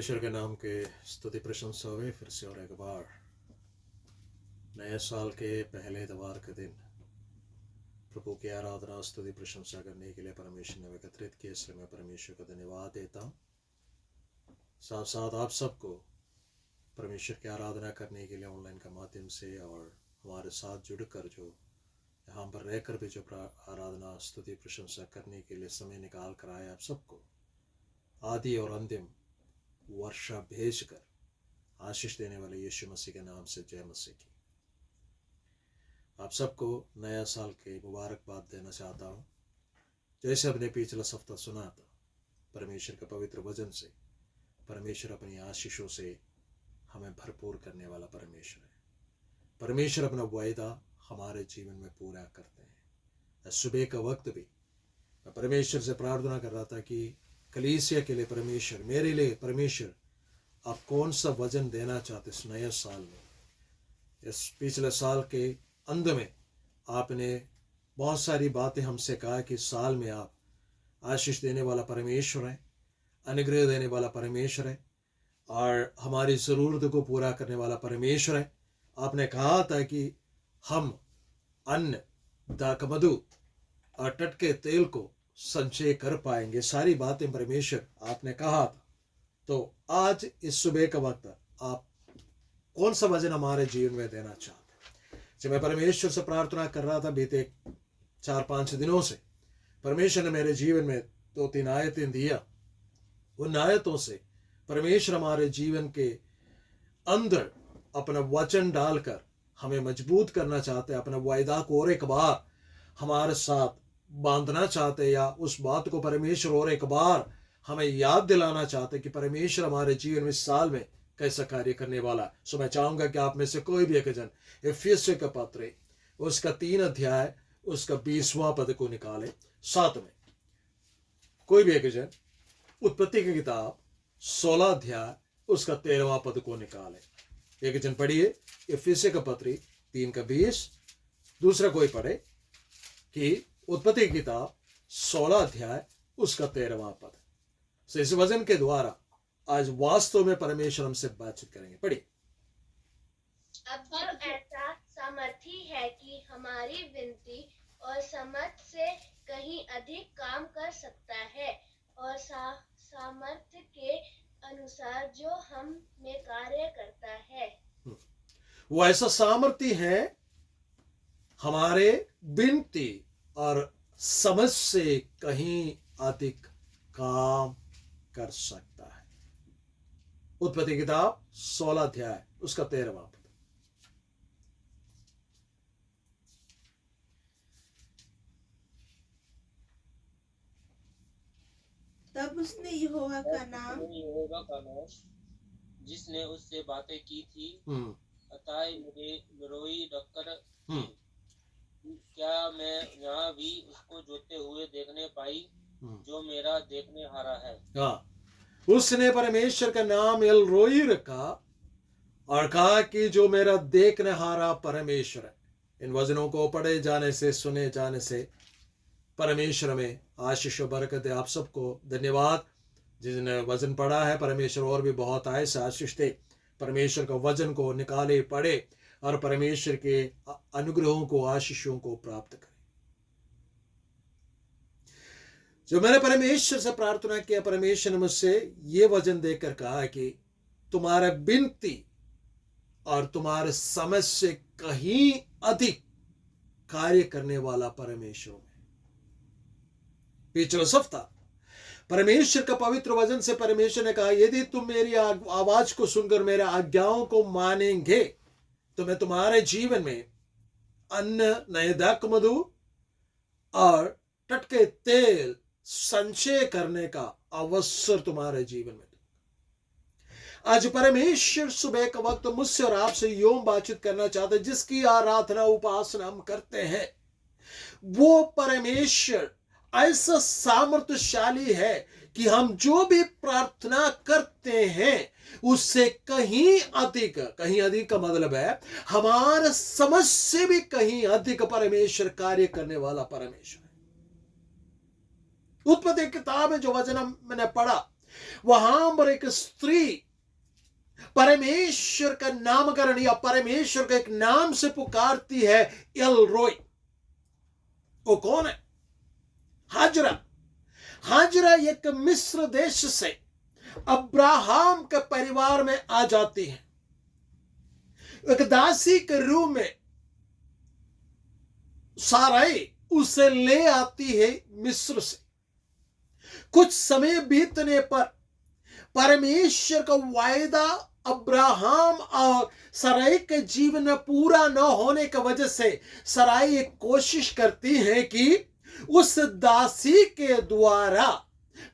परमेश्वर के नाम के स्तुति प्रशंसा हुए फिर से और एक बार नए साल के पहले इतवार के दिन प्रभु की आराधना स्तुति प्रशंसा करने के लिए परमेश्वर ने एकत्रित किया, इसलिए मैं परमेश्वर को धन्यवाद देता हूँ। साथ साथ आप सबको परमेश्वर की आराधना करने के लिए ऑनलाइन के माध्यम से और हमारे साथ जुड़कर जो यहाँ पर रहकर भी जो आराधना स्तुति प्रशंसा करने के लिए समय निकाल कर आए, आप सबको आदि और अंतिम वर्षा भेजकर आशीष देने वाले यीशु मसीह के नाम से जय मसीह की। आप सबको नया साल के मुबारकबाद देना चाहता हूँ। जैसे अपने पिछला सप्ताह सुना था, परमेश्वर के पवित्र वचन से परमेश्वर अपनी आशीषों से हमें भरपूर करने वाला परमेश्वर है। परमेश्वर अपना वायदा हमारे जीवन में पूरा करते हैं। सुबह का वक्त भी मैं परमेश्वर से प्रार्थना कर रहा था कि कलीसिया के लिए परमेश्वर, मेरे लिए परमेश्वर, आप कौन सा वचन देना चाहते इस नए साल में। इस पिछले साल के अंत में आपने बहुत सारी बातें हमसे कहा कि साल में आप आशीष देने वाला परमेश्वर है, अनुग्रह देने वाला परमेश्वर है और हमारी ज़रूरत को पूरा करने वाला परमेश्वर है। आपने कहा था कि हम अन्न, दाखमधु और टटके तेल को संचय कर पाएंगे। सारी बातें परमेश्वर आपने कहा था। तो आज इस सुबह का वक्त आप कौन सा वचन हमारे जीवन में देना चाहते हैं। जब मैं परमेश्वर से प्रार्थना कर रहा था बीते 4-5 दिनों से, परमेश्वर ने मेरे जीवन में 2-3 आयतें दिया। उन आयतों से परमेश्वर हमारे जीवन के अंदर अपना वचन डालकर हमें मजबूत करना चाहते हैं। अपना वायदा को और एक बार हमारे साथ बांधना चाहते, या उस बात को परमेश्वर और एक बार हमें याद दिलाना चाहते कि परमेश्वर हमारे जीवन में इस साल में कैसा कार्य करने वाला। सो मैं चाहूंगा कि आप में से कोई भी एक जन इफिसियों का पत्र उसका 3 अध्याय उसका 20वां पद को निकाले। साथ में कोई भी एक जन उत्पत्ति की किताब 16 अध्याय उसका 13वां पद को निकाले। एक जन पढ़िए इफिसियों का पत्र 3 का 20। दूसरा कोई पढ़े कि उत्पत्ति की किताब 16 अध्याय उसका 13वां पद। सो इस वचन के द्वारा आज वास्तव में परमेश्वर हमसे बातचीत करेंगे। पढ़िए। अब जो ऐसा सामर्थी है कि हमारी विनती और समझ से कहीं अधिक काम कर सकता है, और सामर्थ्य के अनुसार जो हम में कार्य करता है। वो ऐसा सामर्थ्य है हमारे विनती और समझ से कहीं अधिक काम कर सकता है। उत्पत्ति किताब 16 अध्याय उसका 13वां पद। तब उसने यहोवा का नाम जिसने उससे बातें की थी अतः रोई डकर क्या मैं यहाँ भी उसको जोते हुए देखने पाई जो मेरा देखने हारा है। उसने परमेश्वर का नाम एल रोई रखा और कहा कि जो मेरा देखने हारा परमेश्वर है। इन वचनों को पढ़े जाने से, सुने जाने से परमेश्वर में आशीष और बरकत है। आप सबको धन्यवाद जिसने वचन पढ़ा है। परमेश्वर और भी बहुत आए से आशीष दे। परमेश्वर का वचन को निकाले, पढ़े और परमेश्वर के अनुग्रहों को, आशीषों को प्राप्त करें। जो मैंने परमेश्वर से प्रार्थना किया, परमेश्वर ने मुझसे ये वचन देकर कहा कि तुम्हारा विनती और तुम्हारे समझ से कहीं अधिक कार्य करने वाला परमेश्वर है। पिछले सप्ताह परमेश्वर का पवित्र वचन से परमेश्वर ने कहा, यदि तुम मेरी आवाज को सुनकर मेरे आज्ञाओं को मानेंगे तो मैं तुम्हारे जीवन में अन्न, नए दाखमधु और टटके तेल संचय करने का अवसर तुम्हारे जीवन में। आज परमेश्वर सुबह का वक्त मुझसे और आपसे यूं बातचीत करना चाहते, जिसकी आराधना उपासना हम करते हैं, वो परमेश्वर ऐसा सामर्थ्यशाली है कि हम जो भी प्रार्थना करते हैं उससे कहीं अधिक का मतलब है हमारे समझ से भी कहीं अधिक परमेश्वर कार्य करने वाला परमेश्वर है। उत्पत्ति किताब में जो वचन मैंने पढ़ा, वहां पर एक स्त्री परमेश्वर का नामकरण या परमेश्वर का एक नाम से पुकारती है, एल रोय। वो कौन है? हाजरा। हाजरा एक मिस्र देश से अब्राहम के परिवार में आ जाती है। एक दासी के रूप में साराई उसे ले आती है मिस्र से। कुछ समय बीतने पर परमेश्वर का वायदा अब्राहम और सराई के जीवन में पूरा न होने की वजह से सराई एक कोशिश करती है कि उस दासी के द्वारा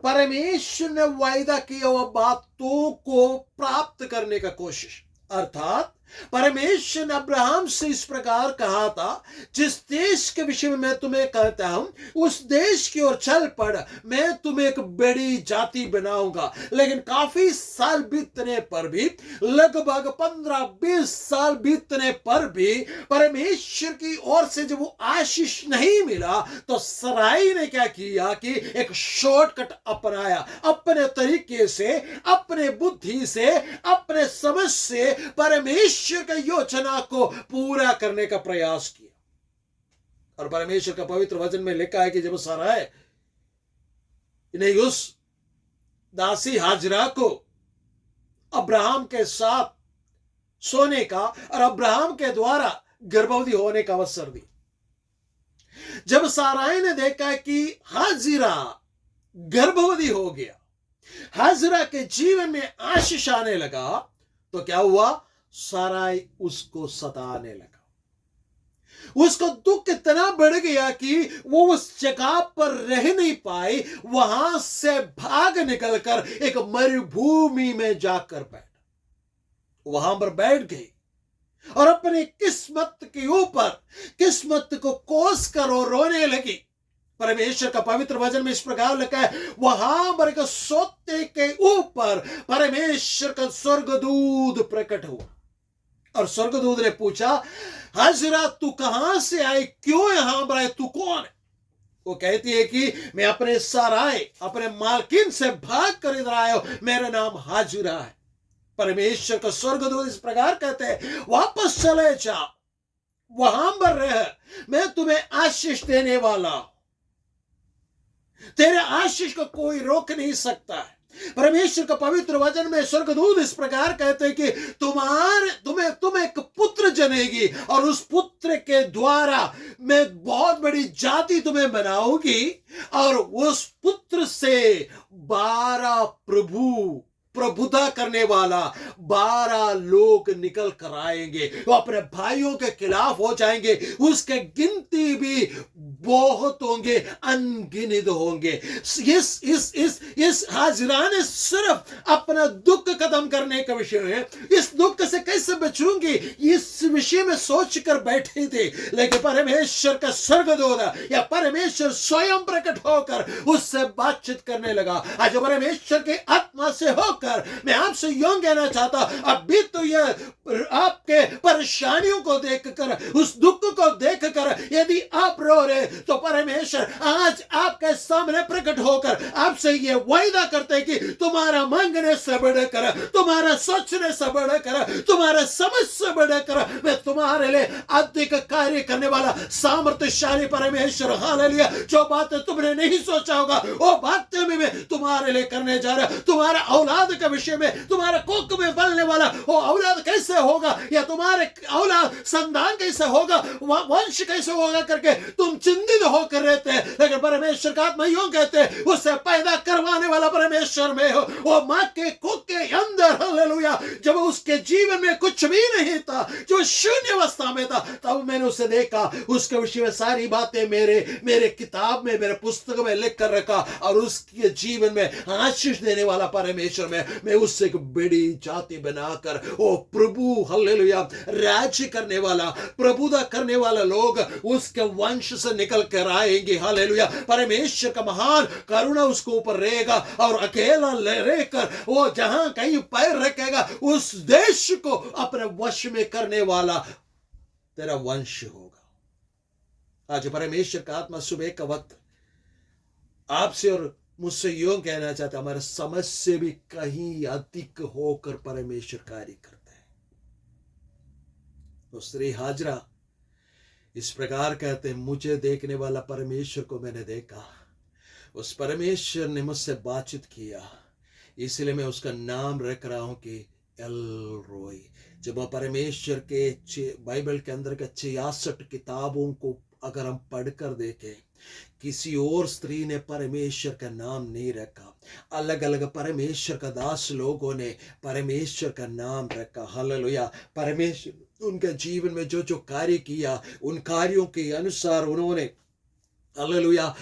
परमेश्वर ने वायदा किया हुआ बातों को प्राप्त करने का कोशिश। अर्थात परमेश्वर ने अब्राहम से इस प्रकार कहा था, जिस देश के विषय में मैं तुम्हें कहता हूं उस देश की ओर चल पड़, मैं तुम्हें एक बड़ी जाति बनाऊंगा। लेकिन काफी साल बीतने पर भी, लगभग 15-20 साल बीतने पर भी परमेश्वर की ओर से जब वो आशीष नहीं मिला तो सराई ने क्या किया कि एक शॉर्टकट अपनाया। अपने तरीके से, अपने बुद्धि से, अपने समझ से परमेश्वर के योजना को पूरा करने का प्रयास किया। और परमेश्वर का पवित्र वचन में लिखा है कि जब सराय ने उस दासी हाजरा को अब्राहम के साथ सोने का और अब्राहम के द्वारा गर्भवती होने का अवसर दी, जब साराई ने देखा कि हाजिरा गर्भवती हो गया, हाजरा के जीवन में आशीष आने लगा, तो क्या हुआ? साराई उसको सताने लगा। उसको दुख इतना बढ़ गया कि वो उस जगह पर रह नहीं पाई, वहां से भाग निकलकर एक मरुभूमि में जाकर वहां पर बैठ गई और अपनी किस्मत के ऊपर किस्मत को कोस कर और रोने लगी। परमेश्वर का पवित्र वचन में इस प्रकार लिखा है, वहां पर एक सोते के ऊपर परमेश्वर का स्वर्गदूत प्रकट हुआ और स्वर्गदूत ने पूछा, हाजरा तू कहां से आई, क्यों यहां पर आई, तू कौन है? वो कहती है कि मैं अपने सराय, अपने मालकिन से भाग कर इधर आया हूं, मेरा नाम हाजरा है। परमेश्वर का स्वर्गदूत इस प्रकार कहते हैं, वापस चले जाओ, वहां पर रह, मैं तुम्हें आशीष देने वाला हूं। तेरे आशीष को कोई रोक नहीं सकता है। परमेश्वर का पवित्र वचन में स्वर्गदूत इस प्रकार कहते हैं कि तुम्हें एक पुत्र जनेगी और उस पुत्र के द्वारा मैं बहुत बड़ी जाति तुम्हें बनाऊंगी और उस पुत्र से 12 प्रभुता करने वाला 12 लोग निकल कर आएंगे। वो अपने भाइयों के खिलाफ हो जाएंगे, उसके गिनती भी बहुत होंगे, अनगिनत होंगे। इस हाजिरा ने सिर्फ अपना दुख खत्म करने का विषय है, इस दुख से कैसे बचूंगी इस विषय में सोच कर बैठे थे। लेकिन परमेश्वर का स्वर्गदूत या परमेश्वर स्वयं प्रकट होकर उससे बातचीत करने लगा। आज परमेश्वर के आत्मा से होकर मैं आपसे यूं कहना चाहता, अभी तो यह आपके परेशानियों को देखकर, उस दुख को देखकर यदि आप रो रहे तो परमेश्वर आज आपके सामने प्रकट होकर आपसे ये वायदा करते हैं कि तुम्हारा मांगने से बढ़कर, तुम्हारा सोचने से बढ़कर, तुम्हारा समझ से बढ़कर मैं तुम्हारे लिए अधिक कार्य करने वाला सामर्थ्यशाली परमेश्वर, हालेलुया, जो बातें तुमने नहीं सोचा होगा वो बातें भी मैं तुम्हारे लिए करने जा रहा। तुम्हारा औलाद के विषय में, तुम्हारा कोख में पलने वाला वो औलाद कैसे होगा या तुम्हारे औलाद संतान कैसे होगा, वंश कैसे होगा करके तुम चिंतित होकर रहते हैं। लेकिन परमेश्वर का आत्मा यूं कहते हैं, उससे पैदा करवाने वाला परमेश्वर में हो। वो मां के कोख के अंदर, हालेलुया, जब उसके जीवन में कुछ भी नहीं था, जो शून्य अवस्था में था, तब मैंने उसे देखा, उसके विषय में सारी बातें मेरे किताब में, मेरे पुस्तक में लिख कर रखा और उसके जीवन में आशीष देने वाला परमेश्वर में मैं उससे एक बड़ी जाति बनाकर ओ प्रभु, हालेलुया, राज्य करने वाला, प्रभुता करने वाला लोग उसके वंश से निकल कर आएंगे। हालेलुया, परमेश्वर का महान करुणा उसके ऊपर रहेगा और अकेला रहकर वो जहां कहीं पैर रखेगा उस देश को अपने वश में करने वाला तेरा वंश होगा। आज परमेश्वर का आत्मा सुबह का वक्त आपसे और मुझसे यूं कहना चाहता, हमारे समझ से भी कहीं अधिक होकर परमेश्वर कार्य करता है। तो स्त्री हाजरा इस प्रकार कहते हैं, मुझे देखने वाला परमेश्वर को मैंने देखा, उस परमेश्वर ने मुझसे बातचीत किया, इसलिए मैं उसका नाम रख रहा हूं कि एल रोई। जब परमेश्वर के बाइबल के अंदर के 66 किताबों को अगर हम पढ़कर देखें, किसी और स्त्री ने परमेश्वर का नाम नहीं रखा, अलग अलग परमेश्वर का दास लोगों ने परमेश्वर का नाम रखा। हालेलुया। परमेश्वर उनके जीवन में जो जो कार्य किया, उन कार्यों के अनुसार उन्होंने हालेलुया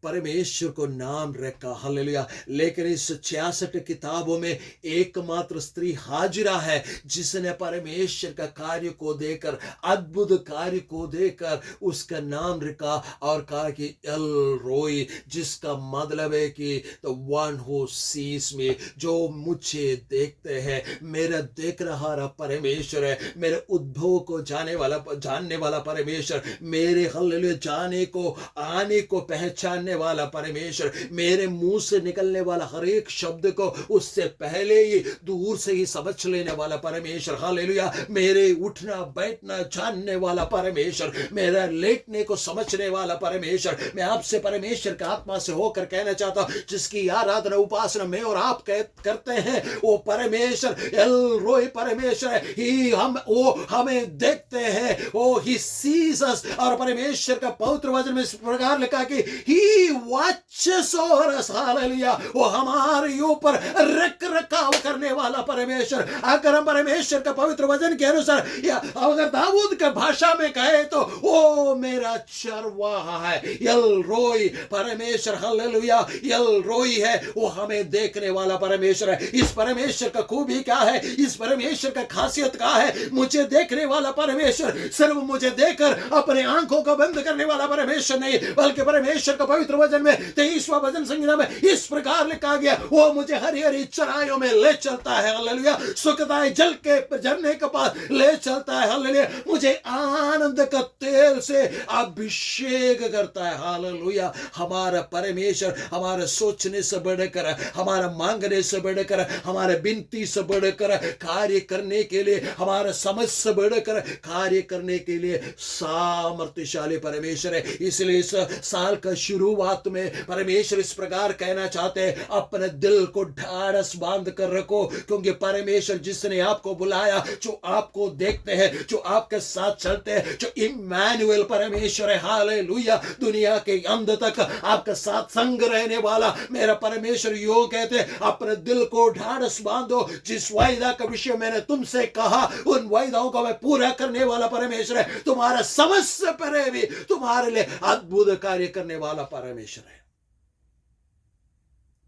परमेश्वर को नाम रखा। हालेलुया। लेकिन इस 66 किताबों में एकमात्र स्त्री हाजिरा है जिसने परमेश्वर का कार्य को देकर, अद्भुत कार्य को देकर उसका नाम रखा और कहा कि एल रोई, जिसका मतलब है कि the one who sees me, जो मुझे देखते हैं। मेरा देख रहा परमेश्वर है, मेरे उद्भव को जानने वाला परमेश्वर, मेरे हालेलुया जाने को आने को पहचान वाला परमेश्वर, मेरे मुंह से निकलने वाला हर एक शब्द को उससे पहले ही दूर से ही समझ लेने वाला परमेश्वर। हालेलुया। मेरे उठना बैठना जानने वाला परमेश्वर, मेरा लेटने को समझने वाला परमेश्वर। मैं आपसे परमेश्वर का आत्मा से होकर कहना चाहता हूं, जिसकी आराधना उपासना में और आप करते हैं, वो परमेश्वर एल रोई परमेश्वर है। वो हमें देखते हैं, वो ही सीज अस। और परमेश्वर का पवित्र वचन में इस प्रकार लिखा कि ही watches over us, हालेलुया। वो हमारे ऊपर रख रखाव करने वाला परमेश्वर। अगर हम परमेश्वर का पवित्र वचन के अनुसार, या अगर दाऊद के भाषा में कहे तो वो मेरा चरवाहा है। यल रोई परमेश्वर, हालेलुया, यल रोई है, वो हमें देखने वाला परमेश्वर है। इस परमेश्वर का खूबी क्या है, इस परमेश्वर का खासियत क्या है? मुझे देखने वाला परमेश्वर सिर्फ मुझे देखकर अपने आंखों को बंद करने वाला परमेश्वर नहीं, बल्कि परमेश्वर का पवित्र वचन में 23वां भजन संहिता में इस प्रकार लिखा गया, वो मुझे हरी हरी चराइयों में ले चलता है। हालेलुया। सुखदायक जल के झरने के पास ले चलता है। हालेलुया। मुझे आनंद का तेल से अभिषेक करता है। हालेलुया। हमारा परमेश्वर हमारे सोचने से बढ़कर, हमारा मांगने से बढ़कर, हमारे विनती से बढ़कर कार्य करने के लिए, हमारा समझ से बढ़कर कार्य करने के लिए सामर्थ्यशाली परमेश्वर है। इसलिए इस साल का शुरुआत में परमेश्वर इस प्रकार कहना चाहते हैं, अपने दिल को ढाढ़स बांध कर रखो, क्योंकि परमेश्वर जिसने आपको बुलाया, जो आपको देखते हैं, जो आपके साथ चलते हैं, जो इम्मानुएल परमेश्वर है। हालेलुया। दुनिया के अंत तक आपके साथ संग रहने वाला मेरा परमेश्वर यो कहते हैं, अपने दिल को ढाढ़स बांधो। जिस वायदा का विषय मैंने तुमसे कहा, उन वायदाओं को मैं पूरा करने वाला परमेश्वर है। तुम्हारा समझ से परे भी तुम्हारे लिए अद्भुत कार्य करने वाला परमेश्वर है।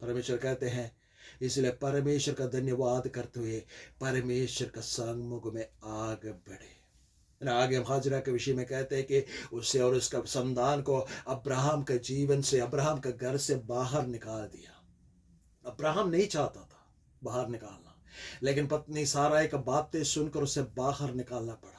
परमेश्वर कहते हैं, इसलिए परमेश्वर का धन्यवाद करते हुए परमेश्वर का सम्मुख में आगे बढ़े। आगे हम हाजरा के विषय में कहते हैं कि उससे और उसका संतान को अब्राहम के जीवन से, अब्राहम के घर से बाहर निकाल दिया। अब्राहम नहीं चाहता था बाहर निकालना, लेकिन पत्नी साराई का बातें सुनकर उसे बाहर निकालना पड़ा।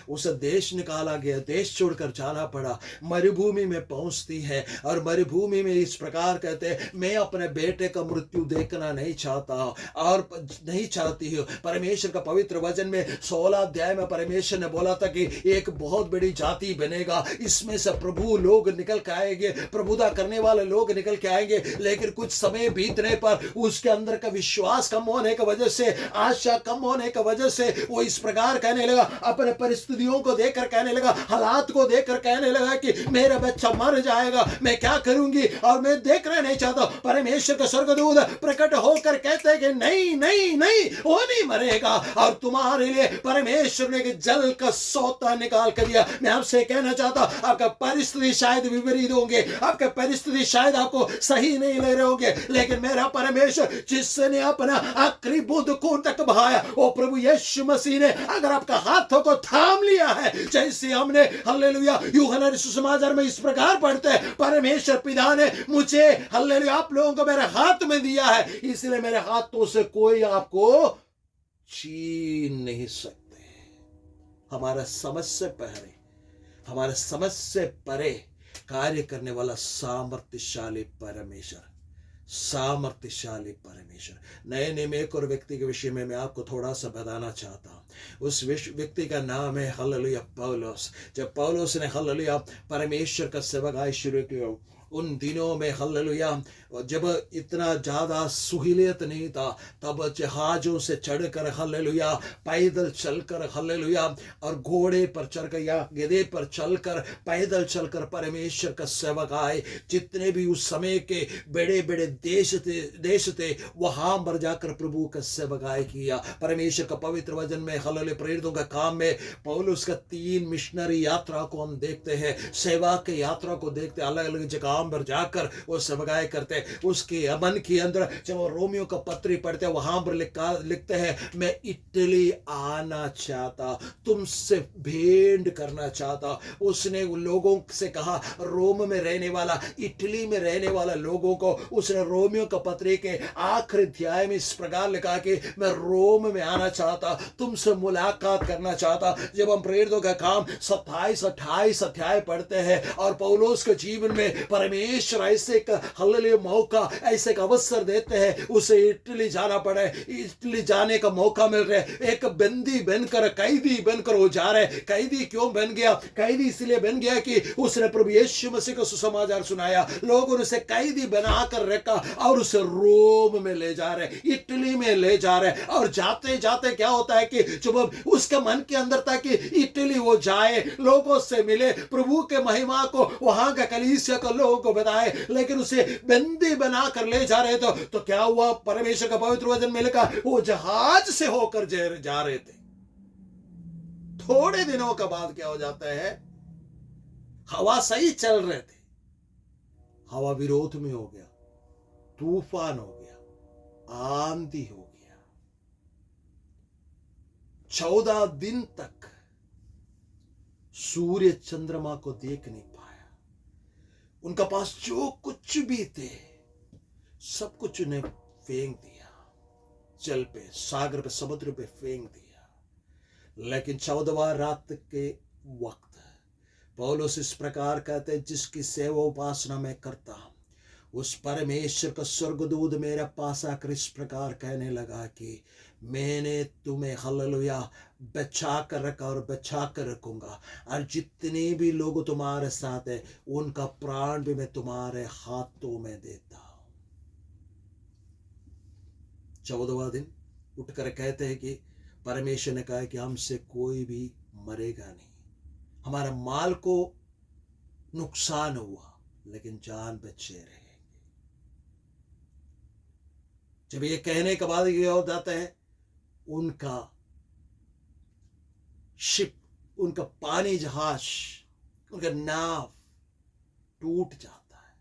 उसे देश निकाला गया, देश छोड़कर जाना पड़ा। मरुभूमि में पहुंचती है और मरुभूमि में इस प्रकार कहते हैं, मैं अपने बेटे का मृत्यु देखना नहीं चाहता और नहीं चाहती हूँ। परमेश्वर का पवित्र वचन में 16 अध्याय में परमेश्वर ने बोला था कि एक बहुत बड़ी जाति बनेगा, इसमें से प्रभु लोग निकल के आएंगे, प्रभुता करने वाले लोग निकल के आएंगे। लेकिन कुछ समय बीतने पर उसके अंदर का विश्वास कम होने की वजह से, आशा कम होने की वजह से वो इस प्रकार कहने लगा, अपने परिस्थितियों को देखकर कहने लगा, हालात को देखकर कहने लगा कि मेरा बच्चा मर जाएगा, मैं क्या करूंगी और मैं देखना नहीं चाहता। परमेश्वर का स्वर्गदूत प्रकट होकर कहते हैं कि नहीं नहीं नहीं, वो नहीं मरेगा और तुम्हारे लिए परमेश्वर ने जल का सोता निकाल कर दिया। मैं आपसे कहना चाहता हूं, आपका परिस्थिति शायद विपरीत होंगे, आपके परिस्थिति शायद आपको सही नहीं ले रहे होंगे, लेकिन मेरा परमेश्वर जिसने अपना आखिरी बूंद खून तक बहाया, वो प्रभु यीशु मसीह ने अगर आपका हाथों को थाम लिया है, जैसे हमने हालेलुया यूहन्ना सुसमाचार में इस प्रकार पढ़ते हैं, परमेश्वर पिता ने मुझे हालेलुया आप लोगों को मेरे हाथ में दिया है, इसलिए मेरे हाथों से कोई आपको छीन नहीं सकते। हमारा समझ से परे, हमारे समझ से परे कार्य करने वाला सामर्थ्यशाली परमेश्वर, सामर्थ्यशाली परमेश्वर। नए नियम एक और व्यक्ति के विषय में मैं आपको थोड़ा सा बताना चाहता हूँ। उस व्यक्ति का नाम है हालेलुया पौलुस। जब पौलुस ने हालेलुया परमेश्वर का सेवकाई शुरू किया, उन दिनों में हालेलुया जब इतना ज़्यादा सहूलियत नहीं था, तब जहाज़ों से चढ़कर हालेलुया, पैदल चलकर हालेलुया, और घोड़े पर चढ़कर या गधे पर चलकर पैदल चलकर परमेश्वर का सेवक आए। जितने भी उस समय के बड़े बड़े देश थे वहां पर जाकर प्रभु का सेवकाई किया। परमेश्वर का पवित्र वचन में हालेलुया प्रेरितों का काम में पौलुस का 3 मिशनरी यात्रा को हम देखते हैं, सेवा के यात्रा को देखते हैं। अलग अलग जगह पर जाकर वो सेवकाई करते। उसके अमन के अंदर जब वो रोमियो का पत्री पढ़ते हैं, वहां पर लिखते हैं, मैं इटली आना चाहता, तुमसे भेंट करना चाहता। उसने लोगों से कहा, रोम में रहने वाला, इटली में रहने वाला लोगों को उसने रोमियो का पत्री के आखिरी अध्याय में इस प्रकार लिखा कि मैं रोम में आना चाहता, तुमसे मुलाकात करना चाहता। जब हम प्रेरितों का काम 27-28 अध्याय पढ़ते हैं और पौलुस के जीवन में परमेश्वर ऐसे का हालेलुया मौका, ऐसे का अवसर देते हैं, उसे इटली जाना पड़े। इटली जाने का मौका मिल रहा है। एक बंदी बनकर, कैदी बनकर वो जा रहे। कैदी क्यों बन गया? कैदी इसलिए बन गया कि उसने प्रभु यीशु मसीह का सुसमाचार सुनाया। लोगों ने उसे कैदी बनाकर रखा और उसे रोम में ले जा रहे, इटली में ले जा रहे। और जाते जाते क्या होता है कि जब उसके मन के अंदर था कि इटली वो जाए, लोगों से मिले, प्रभु के महिमा को, वहां का कलीसिया को लोगों को बताए, लेकिन उसे बंदी बनाकर ले जा रहे थे। तो क्या हुआ? परमेश्वर का पवित्र वचन में लिखा, वो जहाज से होकर जा रहे थे। थोड़े दिनों के बाद क्या हो जाता है, हवा सही चल रहे थे, हवा विरोध में हो गया, तूफान हो गया, आंधी हो गया। 14 दिन तक सूर्य चंद्रमा को देख नहीं पाया। उनका पास जो कुछ भी थे सब कुछ उन्हें फेंक दिया, जल पे, सागर पे, समुद्र पे फेंक दिया। लेकिन 14वां रात के वक्त पौलुस इस प्रकार कहते, जिसकी सेवा उपासना मैं करता हूं, उस परमेश्वर का स्वर्गदूत मेरे पास आकर इस प्रकार कहने लगा कि मैंने तुम्हें हालेलुया बचा कर रखा और बचा कर रखूंगा, और जितने भी लोग तुम्हारे साथ है उनका प्राण भी मैं तुम्हारे हाथों में देता हूं। 14वां दिन उठकर कहते हैं कि परमेश्वर ने कहा कि हमसे कोई भी मरेगा नहीं, हमारा माल को नुकसान हुआ लेकिन जान बचे रहेंगे। जब ये कहने के बाद ये हो जाता है, उनका शिप, उनका पानी जहाज, उनका नाव टूट जाता है।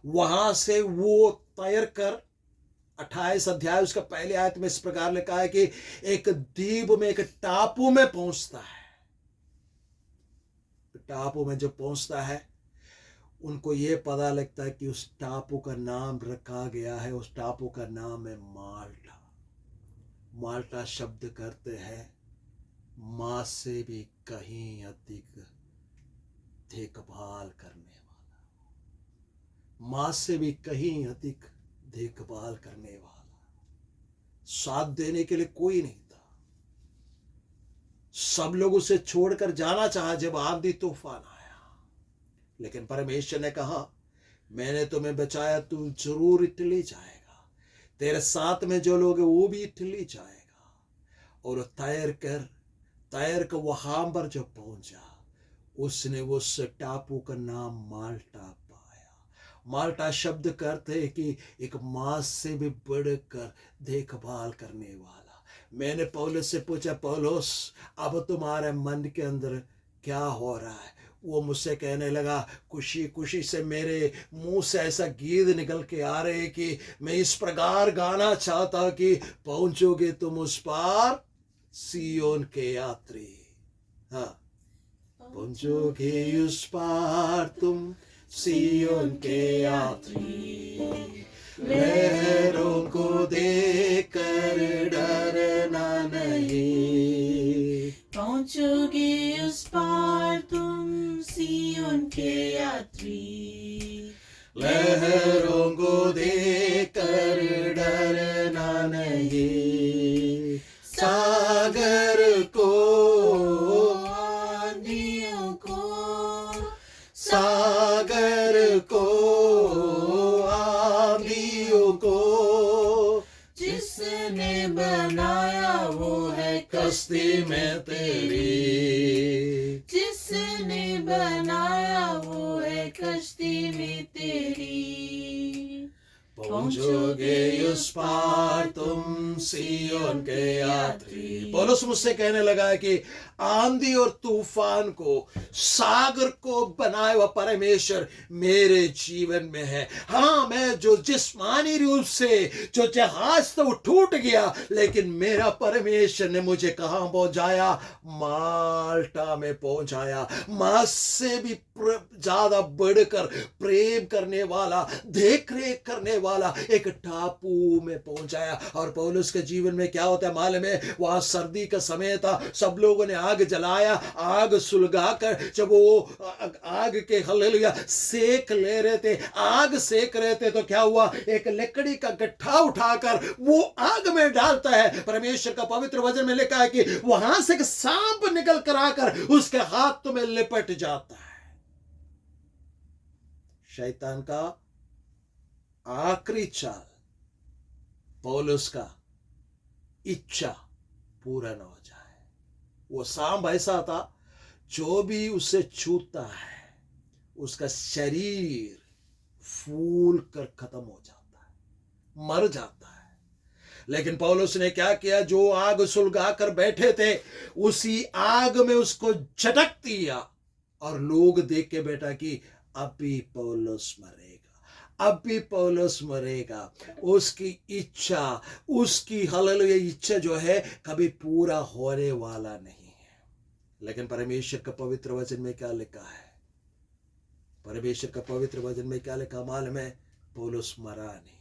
वहां से वो तैर कर 28 अध्याय उसका पहले आयत में इस प्रकार लिखा है कि एक द्वीप में, एक टापू में पहुंचता है। टापू में जब पहुंचता है, उनको ये पता लगता है कि उस टापू का नाम रखा गया है, उस टापू का नाम है माल्टा। माल्टा शब्द करते हैं मां से भी कहीं अधिक देखभाल करने वाला, मां से भी कहीं अधिक देखभाल करने वाला। साथ देने के लिए कोई नहीं था। सब लोग उसे छोड़कर जाना चाहा जब आंधी तूफान आया, लेकिन परमेश्वर ने कहा, मैंने तुम्हें बचाया, तू जरूर इटली जाएगा, तेरे साथ में जो लोग हैं वो भी इटली जाएगा। और तैर कर वहां पर जब पहुंचा, उसने उस टापू का नाम माल्टा पाया। माल्टा शब्द करते हैं कि एक मां से भी बढ़कर देखभाल करने वाला। मैंने पौलुस से पूछा, पौलुस अब तुम्हारे मन के अंदर क्या हो रहा है? वो मुझसे कहने लगा, खुशी खुशी से मेरे मुंह से ऐसा गीत निकल के आ रहे कि मैं इस प्रकार गाना चाहता कि पहुंचोगे तुम उस पार सियोन के यात्री। हाँ, पहुंचोगे उस पार तुम सियोन के यात्री, लहरों को देखकर डरना नहीं। पहुंचोगे उस पार तुम सियोन के यात्री, लहरों को देखकर डरना नहीं, सागर को, आंधियों को, सागर को, आंधियों को, जिसने बनाया वो है कश्ती में तेरी, जिसने बनाया वो है कश्ती में तेरी। पहुंचोगे उस पार तुम सिय्योन के यात्री। पौलुस मुझसे कहने लगा कि आंधी और तूफान को, सागर को बनाए हुआ परमेश्वर मेरे जीवन में है। हाँ, मैं जो जिस्मानी रूप से जो जहाज तो टूट गया, लेकिन मेरा परमेश्वर ने मुझे कहां पहुंचाया? माल्टा में पहुंचाया। मां से भी ज्यादा बढ़कर प्रेम करने वाला, देख रेख करने वाला एक टापू में पहुंचाया। और पौलुस के जीवन में क्या होता है मालूम है? वहां सर्दी का समय था, सब लोगों ने आग जलाया, आग सुलगाकर जब वो आग के हालेलुया सेक ले रहे थे, आग सेक रहे थे, तो क्या हुआ? एक लकड़ी का गट्ठा उठाकर वो आग में डालता है। परमेश्वर का पवित्र वचन में लिखा है कि वहां से एक सांप निकल कर आकर उसके हाथ में लिपट जाता है। शैतान का आखिरी चाल पौलुस का इच्छा पूरा न हो जाए। वो सांप ऐसा था, जो भी उसे छूता है उसका शरीर फूल कर खत्म हो जाता है, मर जाता है। लेकिन पौलुस ने क्या किया? जो आग सुलगा कर बैठे थे उसी आग में उसको झटक दिया, और लोग देख के बैठा कि अभी पौलुस मरेगा, अभी पौलुस मरेगा। उसकी इच्छा, उसकी हालेलुया इच्छा जो है कभी पूरा होने वाला नहीं है। लेकिन परमेश्वर का पवित्र वचन में क्या लिखा है? परमेश्वर का पवित्र वचन में क्या लिखा मालूम है? पौलुस मरा नहीं,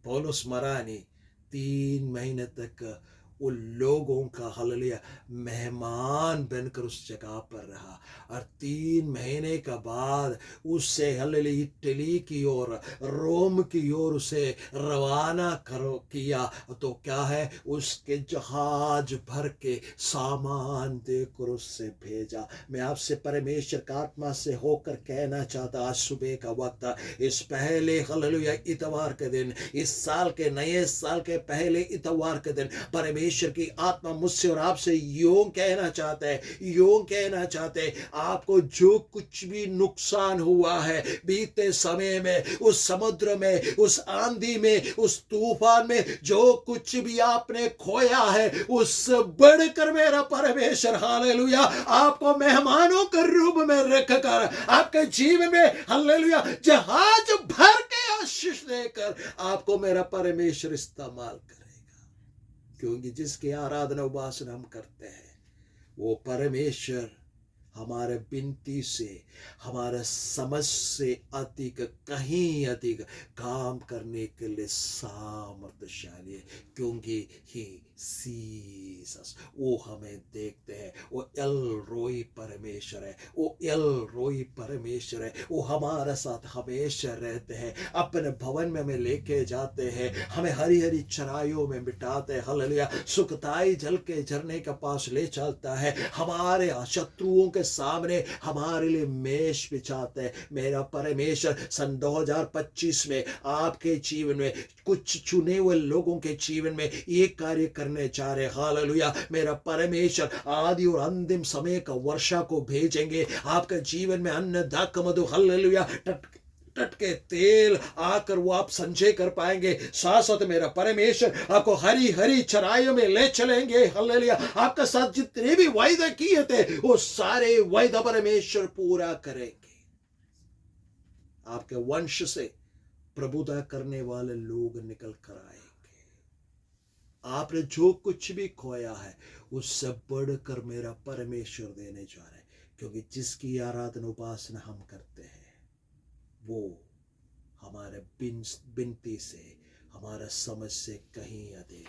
पौलुस मरा नहीं। 3 महीने तक उन लोगों का हालेलुया मेहमान बनकर उस जगह पर रहा, और 3 महीने का बाद उससे हालेलुया इटली की ओर, रोम की ओर उसे रवाना किया। तो क्या है? उसके जहाज भर के सामान देकर उससे भेजा। मैं आपसे परमेश्वर का आत्मा से होकर कहना चाहता, आज सुबह का वक्त, इस पहले हालेलुया इतवार के दिन, इस साल के नए साल के पहले इतवार के दिन, परमेश्वर की आत्मा मुझसे और आपसे यूं कहना चाहता है, यूं कहना चाहते हैं, आपको जो कुछ भी नुकसान हुआ है बीते समय में, उस समुद्र में, उस आंधी में, उस तूफान में, जो कुछ भी आपने खोया है, उस बढ़कर मेरा परमेश्वर हालेलुया आपको मेहमानों के रूप में रखकर आपके जीवन में हालेलुया जहाज भर के आशीष देकर आपको मेरा परमेश्वर इस्तेमाल करेगा। क्योंकि जिसकी आराधना उपासना हम करते हैं वो परमेश्वर हमारे विनती से, हमारे समझ से अधिक, कहीं अधिक काम करने के लिए सामर्थ्यशाली है। क्योंकि ही सीes us, वो हमें देखते हैं। वो एल रोई परमेश्वर है, वो एल रोई परमेश्वर है। वो हमारे साथ हमेशा रहते हैं, अपने भवन में हमें लेके जाते हैं, हमें हरी हरी चराइयों में बिठाते हैं, हालेलुया सुखदाई जल के झरने के पास ले चलता है, हमारे शत्रुओं के सामने हमारे लिए मेष बिछाते हैं। मेरा परमेश्वर सन 2025 में आपके जीवन में, कुछ चुने हुए लोगों के जीवन में एक कार्य करने जा रहे। हालेलुया मेरा परमेश्वर आदि और अंतिम समय का वर्षा को भेजेंगे आपके जीवन में। अन्न दाक मधु हालेलुया टटके तेल आकर वो आप संचय कर पाएंगे। साथ साथ मेरा परमेश्वर आपको हरी हरी चराइयों में ले चलेंगे। हालेलुया आपके साथ जितने भी वायदे किए थे वो सारे वायदा परमेश्वर पूरा करेंगे। आपके वंश से प्रभुता करने वाले लोग निकल कर आएंगे। आपने जो कुछ भी खोया है उससे बढ़कर मेरा परमेश्वर देने जा रहे हैं। क्योंकि जिसकी आराधना उपासना हम करते हैं वो हमारे बिनती से, हमारा समझ से कहीं अधिक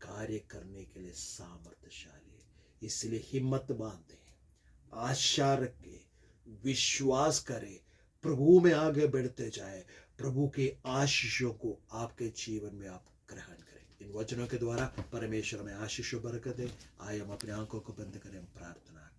कार्य करने के लिए सामर्थ्यशाली है। इसलिए हिम्मत बांधे, आशा रखे, विश्वास करे, प्रभु में आगे बढ़ते जाए, प्रभु के आशीषों को आपके जीवन में आप ग्रहण करें। इन वचनों के द्वारा परमेश्वर में आशीष बरकत दे। आइए हम अपनी आंखों को बंद करें, हम प्रार्थना